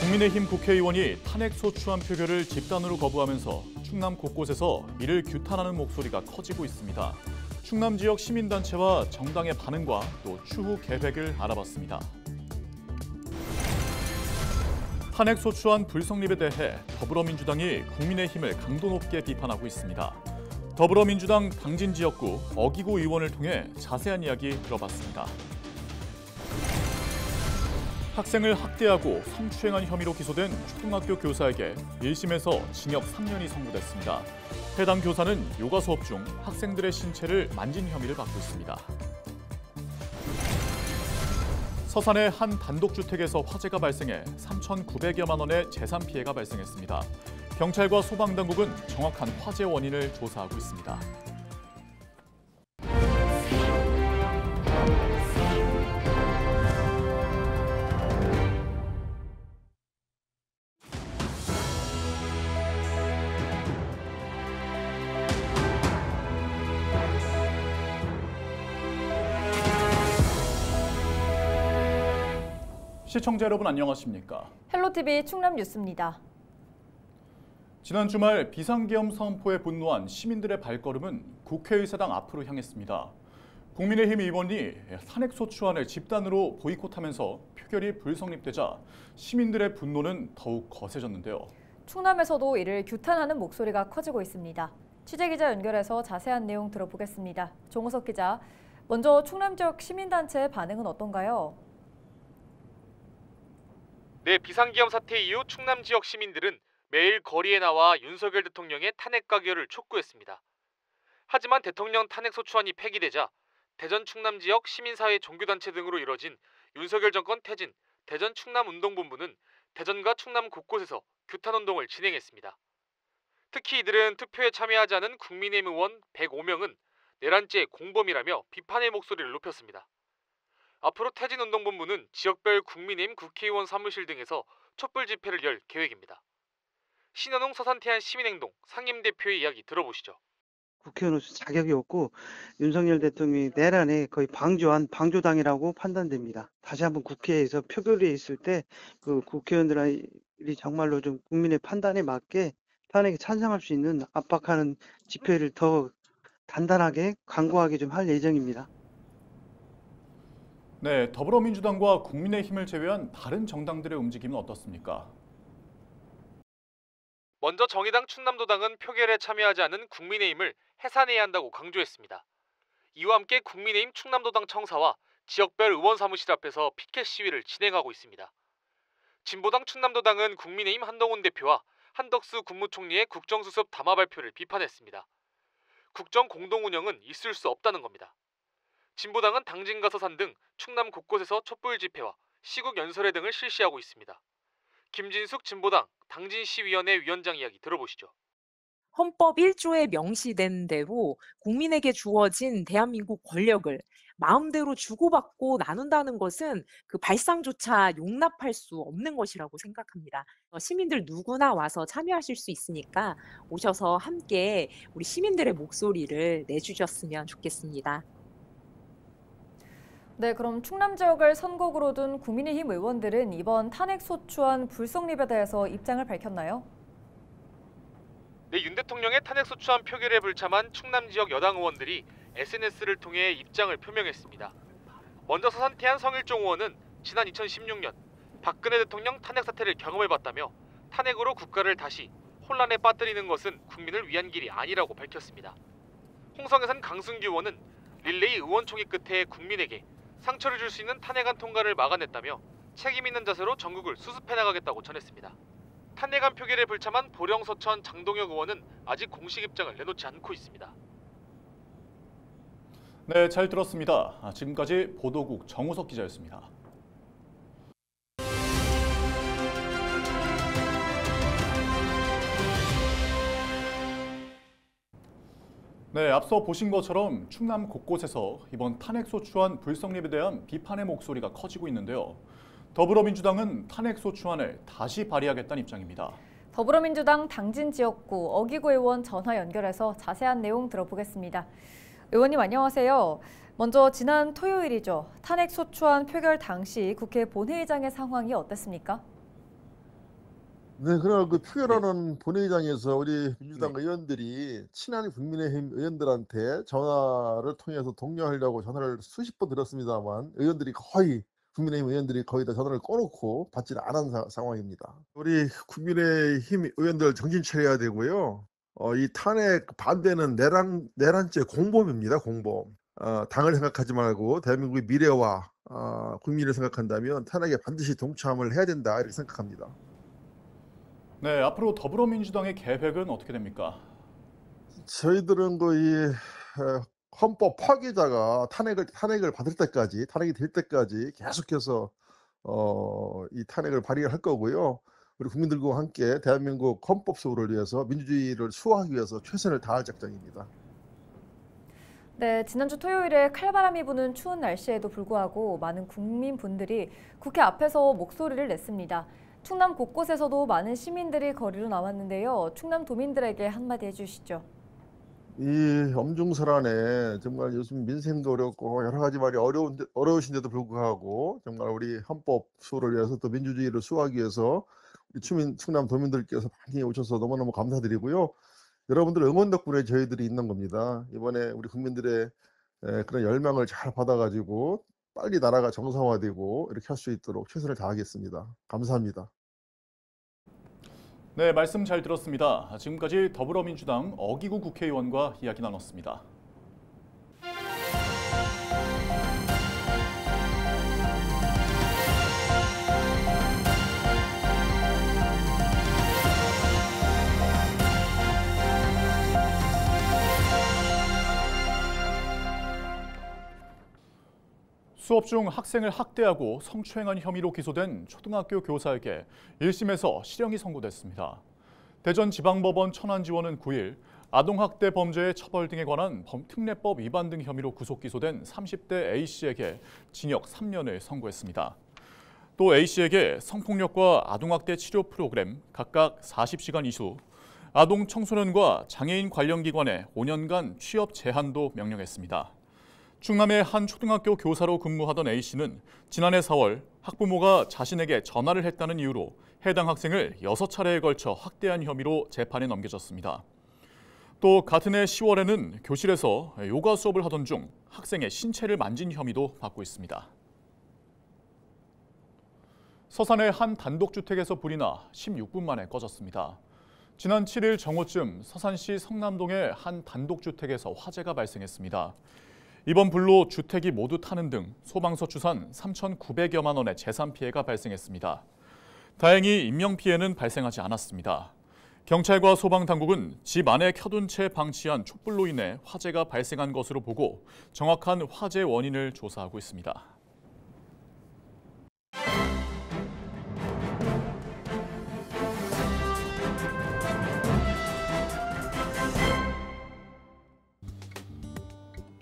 국민의힘 국회의원이 탄핵소추안 표결을 집단으로 거부하면서 충남 곳곳에서 이를 규탄하는 목소리가 커지고 있습니다. 충남 지역 시민단체와 정당의 반응과 또 추후 계획을 알아봤습니다. 탄핵소추안 불성립에 대해 더불어민주당이 국민의힘을 강도 높게 비판하고 있습니다. 더불어민주당 당진 지역구 어기구 의원을 통해 자세한 이야기 들어봤습니다. 학생을 학대하고 성추행한 혐의로 기소된 초등학교 교사에게 1심에서 징역 3년이 선고됐습니다. 해당 교사는 요가 수업 중 학생들의 신체를 만진 혐의를 받고 있습니다. 서산의 한 단독주택에서 화재가 발생해 3,900여만 원의 재산 피해가 발생했습니다. 경찰과 소방당국은 정확한 화재 원인을 조사하고 있습니다. 시청자 여러분 안녕하십니까? 헬로티비 충남 뉴스입니다. 지난 주말 비상계엄 선포에 분노한 시민들의 발걸음은 국회의사당 앞으로 향했습니다. 국민의힘 의원이 탄핵소추안을 집단으로 보이콧하면서 표결이 불성립되자 시민들의 분노는 더욱 거세졌는데요. 충남에서도 이를 규탄하는 목소리가 커지고 있습니다. 취재기자 연결해서 자세한 내용 들어보겠습니다. 정우석 기자, 먼저 충남 지역 시민단체의 반응은 어떤가요? 네, 비상기엄 사태 이후 충남 지역 시민들은 매일 거리에 나와 윤석열 대통령의 탄핵 가결을 촉구했습니다. 하지만 대통령 탄핵소추안이 폐기되자 대전 충남 지역 시민사회 종교단체 등으로 이뤄진 윤석열 정권 퇴진 대전 충남운동본부는 대전과 충남 곳곳에서 규탄운동을 진행했습니다. 특히 이들은 투표에 참여하지 않은 국민의힘 의원 105명은 내란죄 공범이라며 비판의 목소리를 높였습니다. 앞으로 퇴진운동본부는 지역별 국민의힘 국회의원 사무실 등에서 촛불 집회를 열 계획입니다. 신현웅 서산태안 시민행동 상임대표의 이야기 들어보시죠. 국회의원으로서 자격이 없고 윤석열 대통령이 내란에 거의 방조한 방조당이라고 판단됩니다. 다시 한번 국회에서 표결이 있을 때 그 국회의원들이 정말로 좀 국민의 판단에 맞게 탄핵에 찬성할 수 있는 압박하는 집회를 더 단단하게 강고하게 좀 할 예정입니다. 네, 더불어민주당과 국민의힘을 제외한 다른 정당들의 움직임은 어떻습니까? 먼저 정의당 충남도당은 표결에 참여하지 않은 국민의힘을 해산해야 한다고 강조했습니다. 이와 함께 국민의힘 충남도당 청사와 지역별 의원 사무실 앞에서 피켓 시위를 진행하고 있습니다. 진보당 충남도당은 국민의힘 한동훈 대표와 한덕수 국무총리의 국정수습 담화 발표를 비판했습니다. 국정 공동운영은 있을 수 없다는 겁니다. 진보당은 당진과 서산 등 충남 곳곳에서 촛불 집회와 시국 연설회 등을 실시하고 있습니다. 김진숙 진보당 당진시위원회 위원장 이야기 들어보시죠. 헌법 1조에 명시된 대로 국민에게 주어진 대한민국 권력을 마음대로 주고받고 나눈다는 것은 그 발상조차 용납할 수 없는 것이라고 생각합니다. 시민들 누구나 와서 참여하실 수 있으니까 오셔서 함께 우리 시민들의 목소리를 내주셨으면 좋겠습니다. 네, 그럼 충남 지역을 선곡으로 둔 국민의힘 의원들은 이번 탄핵소추안 불성립에 대해서 입장을 밝혔나요? 네, 윤 대통령의 탄핵소추안 표결에 불참한 충남 지역 여당 의원들이 SNS를 통해 입장을 표명했습니다. 먼저 서산태안 성일종 의원은 지난 2016년 박근혜 대통령 탄핵 사태를 경험해봤다며 탄핵으로 국가를 다시 혼란에 빠뜨리는 것은 국민을 위한 길이 아니라고 밝혔습니다. 홍성에선 강승규 의원은 릴레이 의원총회 끝에 국민에게 상처를 줄 수 있는 탄핵안 통과를 막아냈다며 책임 있는 자세로 전국을 수습해 나가겠다고 전했습니다. 탄핵안 표결에 불참한 보령서천 장동혁 의원은 아직 공식 입장을 내놓지 않고 있습니다. 네, 잘 들었습니다. 지금까지 보도국 정우석 기자였습니다. 네, 앞서 보신 것처럼 충남 곳곳에서 이번 탄핵소추안 불성립에 대한 비판의 목소리가 커지고 있는데요. 더불어민주당은 탄핵소추안을 다시 발의하겠다는 입장입니다. 더불어민주당 당진 지역구 어기구 의원 전화 연결해서 자세한 내용 들어보겠습니다. 의원님 안녕하세요. 먼저 지난 토요일이죠. 탄핵 소추안 표결 당시 국회 본회의장의 상황이 어땠습니까? 네, 그날 그 표결하는 본회의장에서 우리 민주당 네. 의원들이 친한 국민의힘 의원들한테 전화를 통해서 독려하려고 전화를 수십 번 드렸습니다만 국민의힘 의원들이 거의 다 전화를 꺼놓고 받지는 않은 상황입니다. 우리 국민의힘 의원들 정신 차려야 되고요. 이 탄핵 반대는 내란죄 공범입니다. 공범. 당을 생각하지 말고 대한민국의 미래와 국민을 생각한다면 탄핵에 반드시 동참을 해야 된다 이렇게 생각합니다. 네, 앞으로 더불어민주당의 계획은 어떻게 됩니까? 저희들은 거의 헌법 파괴자가 탄핵을 받을 때까지, 탄핵이 될 때까지 계속해서 이 탄핵을 발의할 거고요. 우리 국민들과 함께 대한민국 헌법 수호를 위해서 민주주의를 수호하기 위해서 최선을 다할 작정입니다. 네, 지난주 토요일에 칼바람이 부는 추운 날씨에도 불구하고 많은 국민분들이 국회 앞에서 목소리를 냈습니다. 충남 곳곳에서도 많은 시민들이 거리로 나왔는데요. 충남도민들에게 한마디 해주시죠. 이 엄중설안에 정말 요즘 민생도 어렵고 여러 가지 말이 어려우신데도 불구하고 정말 우리 헌법 수호를 위해서 또 민주주의를 수호하기 위해서 우리 충남 도민들께서 많이 오셔서 너무너무 감사드리고요. 여러분들 응원 덕분에 저희들이 있는 겁니다. 이번에 우리 국민들의 그런 열망을 잘 받아가지고 빨리 나라가 정상화되고 이렇게 할 수 있도록 최선을 다하겠습니다. 감사합니다. 네, 말씀 잘 들었습니다. 지금까지 더불어민주당 어기구 국회의원과 이야기 나눴습니다. 수업 중 학생을 학대하고 성추행한 혐의로 기소된 초등학교 교사에게 1심에서 실형이 선고됐습니다. 대전지방법원 천안지원은 9일 아동학대 범죄의 처벌 등에 관한 특례법 위반 등 혐의로 구속 기소된 30대 A씨에게 징역 3년을 선고했습니다. 또 A씨에게 성폭력과 아동학대 치료 프로그램 각각 40시간 이수, 아동 청소년과 장애인 관련 기관에 5년간 취업 제한도 명령했습니다. 충남의 한 초등학교 교사로 근무하던 A씨는 지난해 4월 학부모가 자신에게 전화를 했다는 이유로 해당 학생을 6차례에 걸쳐 학대한 혐의로 재판에 넘겨졌습니다. 또 같은 해 10월에는 교실에서 요가 수업을 하던 중 학생의 신체를 만진 혐의도 받고 있습니다. 서산의 한 단독주택에서 불이 나 16분 만에 꺼졌습니다. 지난 7일 정오쯤 서산시 성남동의 한 단독주택에서 화재가 발생했습니다. 이번 불로 주택이 모두 타는 등 소방서 추산 3,900여만 원의 재산 피해가 발생했습니다. 다행히 인명피해는 발생하지 않았습니다. 경찰과 소방당국은 집 안에 켜둔 채 방치한 촛불로 인해 화재가 발생한 것으로 보고 정확한 화재 원인을 조사하고 있습니다.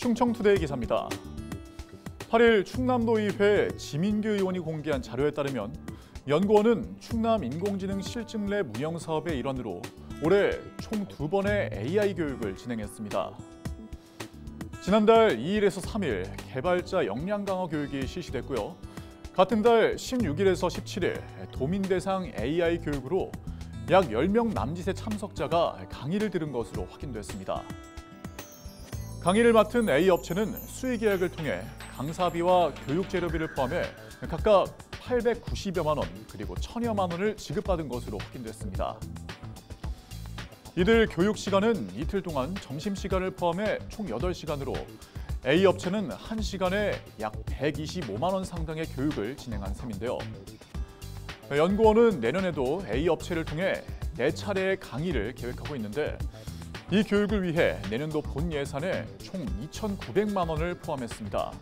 충청투데이 기사입니다. 8일 충남도의회 지민규 의원이 공개한 자료에 따르면 연구원은 충남 인공지능 실증랩 운영 사업의 일환으로 올해 총 2번의 AI 교육을 진행했습니다. 지난달 2일에서 3일 개발자 역량 강화 교육이 실시됐고요. 같은 달 16일에서 17일 도민 대상 AI 교육으로 약 10명 남짓의 참석자가 강의를 들은 것으로 확인됐습니다. 강의를 맡은 A 업체는 수의 계약을 통해 강사비와 교육 재료비를 포함해 각각 890여만 원 그리고 1,000여만 원을 지급받은 것으로 확인됐습니다. 이들 교육 시간은 이틀 동안 점심시간을 포함해 총 8시간으로 A 업체는 1시간에 약 125만 원 상당의 교육을 진행한 셈인데요. 연구원은 내년에도 A 업체를 통해 4차례의 강의를 계획하고 있는데 이 교육을 위해 내년도 본 예산에 총 2,900만 원을 포함했습니다.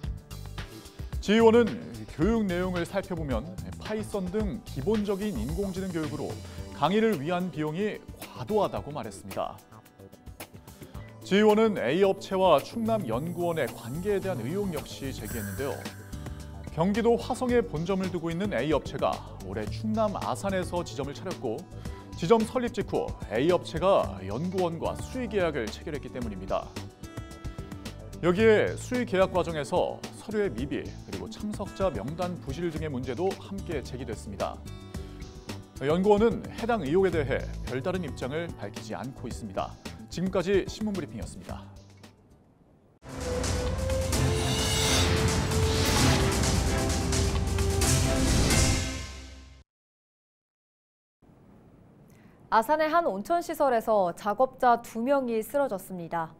지의원은 교육 내용을 살펴보면 파이썬 등 기본적인 인공지능 교육으로 강의를 위한 비용이 과도하다고 말했습니다. 지의원은 A업체와 충남연구원의 관계에 대한 의혹 역시 제기했는데요. 경기도 화성에 본점을 두고 있는 A업체가 올해 충남 아산에서 지점을 차렸고 지점 설립 직후 A업체가 연구원과 수의 계약을 체결했기 때문입니다. 여기에 수의 계약 과정에서 서류의 미비, 그리고 참석자 명단 부실 등의 문제도 함께 제기됐습니다. 연구원은 해당 의혹에 대해 별다른 입장을 밝히지 않고 있습니다. 지금까지 신문브리핑이었습니다. 아산의 한 온천시설에서 작업자 2명이 쓰러졌습니다.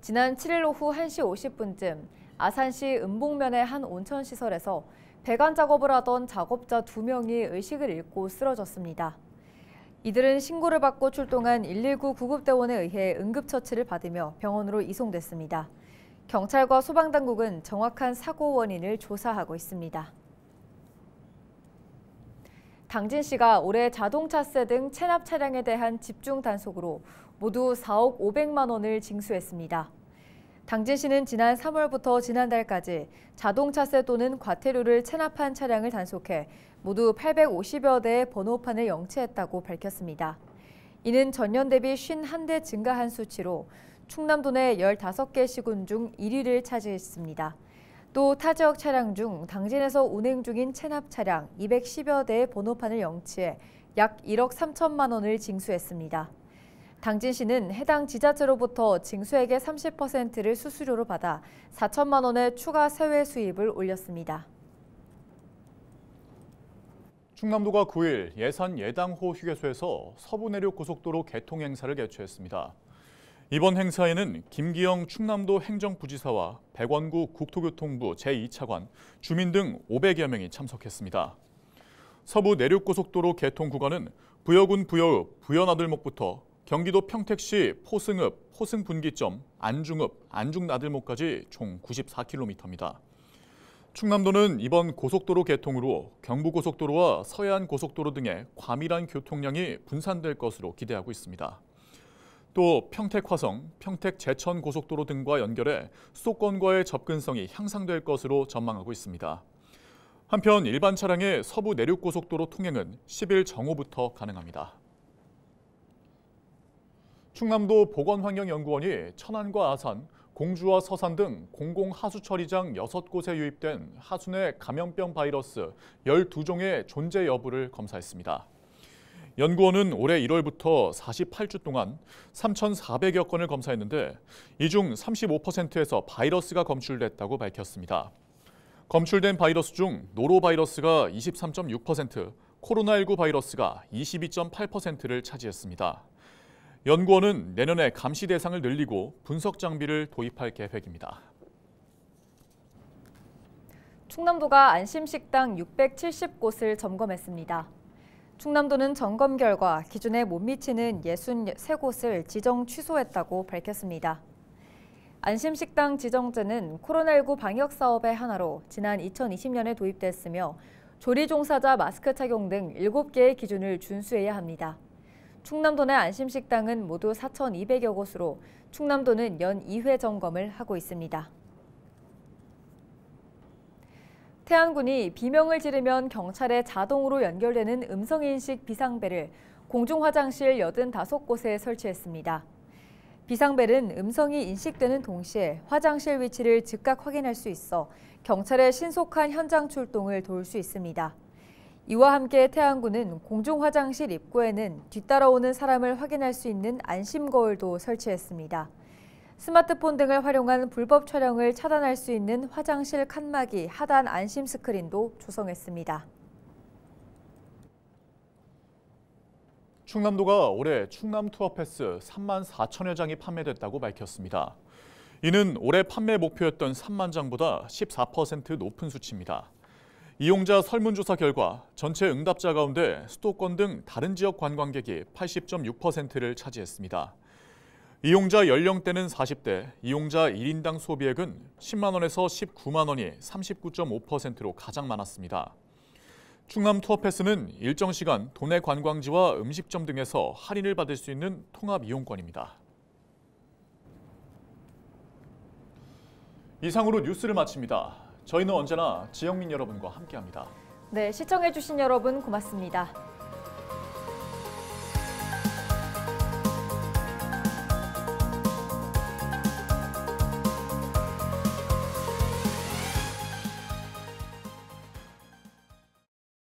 지난 7일 오후 1시 50분쯤 아산시 은봉면의 한 온천시설에서 배관 작업을 하던 작업자 2명이 의식을 잃고 쓰러졌습니다. 이들은 신고를 받고 출동한 119 구급대원에 의해 응급처치를 받으며 병원으로 이송됐습니다. 경찰과 소방당국은 정확한 사고 원인을 조사하고 있습니다. 당진시가 올해 자동차세 등 체납 차량에 대한 집중 단속으로 모두 4억 500만 원을 징수했습니다. 당진시는 지난 3월부터 지난달까지 자동차세 또는 과태료를 체납한 차량을 단속해 모두 850여 대의 번호판을 영치했다고 밝혔습니다. 이는 전년 대비 51대 증가한 수치로 충남도 내 15개 시군 중 1위를 차지했습니다. 또 타 지역 차량 중 당진에서 운행 중인 체납 차량 210여 대의 번호판을 영치해 약 1억 3천만 원을 징수했습니다. 당진시는 해당 지자체로부터 징수액의 30%를 수수료로 받아 4천만 원의 추가 세외 수입을 올렸습니다. 충남도가 9일 예산 예당호 휴게소에서 서부내륙고속도로 개통 행사를 개최했습니다. 이번 행사에는 김기영 충남도 행정부지사와 백원구 국토교통부 제2차관, 주민 등 500여 명이 참석했습니다. 서부내륙고속도로 개통 구간은 부여군 부여읍, 부여나들목부터 경기도 평택시 포승읍, 포승분기점, 안중읍, 안중나들목까지 총 94km입니다. 충남도는 이번 고속도로 개통으로 경부고속도로와 서해안고속도로 등의 과밀한 교통량이 분산될 것으로 기대하고 있습니다. 또 평택화성, 평택제천고속도로 등과 연결해 수도권과의 접근성이 향상될 것으로 전망하고 있습니다. 한편 일반 차량의 서부내륙고속도로 통행은 10일 정오부터 가능합니다. 충남도 보건환경연구원이 천안과 아산, 공주와 서산 등 공공하수처리장 6곳에 유입된 하수내 감염병 바이러스 12종의 존재 여부를 검사했습니다. 연구원은 올해 1월부터 48주 동안 3,400여 건을 검사했는데 이 중 35%에서 바이러스가 검출됐다고 밝혔습니다. 검출된 바이러스 중 노로바이러스가 23.6%, 코로나19 바이러스가 22.8%를 차지했습니다. 연구원은 내년에 감시 대상을 늘리고 분석 장비를 도입할 계획입니다. 충남도가 안심식당 670곳을 점검했습니다. 충남도는 점검 결과 기준에 못 미치는 63곳을 지정 취소했다고 밝혔습니다. 안심식당 지정제는 코로나19 방역 사업의 하나로 지난 2020년에 도입됐으며 조리 종사자 마스크 착용 등 7개의 기준을 준수해야 합니다. 충남도 내 안심식당은 모두 4,200여 곳으로 충남도는 연 2회 점검을 하고 있습니다. 태안군이 비명을 지르면 경찰에 자동으로 연결되는 음성인식 비상벨을 공중화장실 85곳에 설치했습니다. 비상벨은 음성이 인식되는 동시에 화장실 위치를 즉각 확인할 수 있어 경찰의 신속한 현장 출동을 도울 수 있습니다. 이와 함께 태안군은 공중화장실 입구에는 뒤따라오는 사람을 확인할 수 있는 안심거울도 설치했습니다. 스마트폰 등을 활용한 불법 촬영을 차단할 수 있는 화장실 칸막이 하단 안심 스크린도 조성했습니다. 충남도가 올해 충남 투어 패스 3만 4천여 장이 판매됐다고 밝혔습니다. 이는 올해 판매 목표였던 3만 장보다 14% 높은 수치입니다. 이용자 설문조사 결과 전체 응답자 가운데 수도권 등 다른 지역 관광객이 80.6%를 차지했습니다. 이용자 연령대는 40대, 이용자 1인당 소비액은 10만 원에서 19만 원이 39.5%로 가장 많았습니다. 충남 투어패스는 일정 시간 도내 관광지와 음식점 등에서 할인을 받을 수 있는 통합 이용권입니다. 이상으로 뉴스를 마칩니다. 저희는 언제나 지영민 여러분과 함께합니다. 네, 시청해주신 여러분 고맙습니다.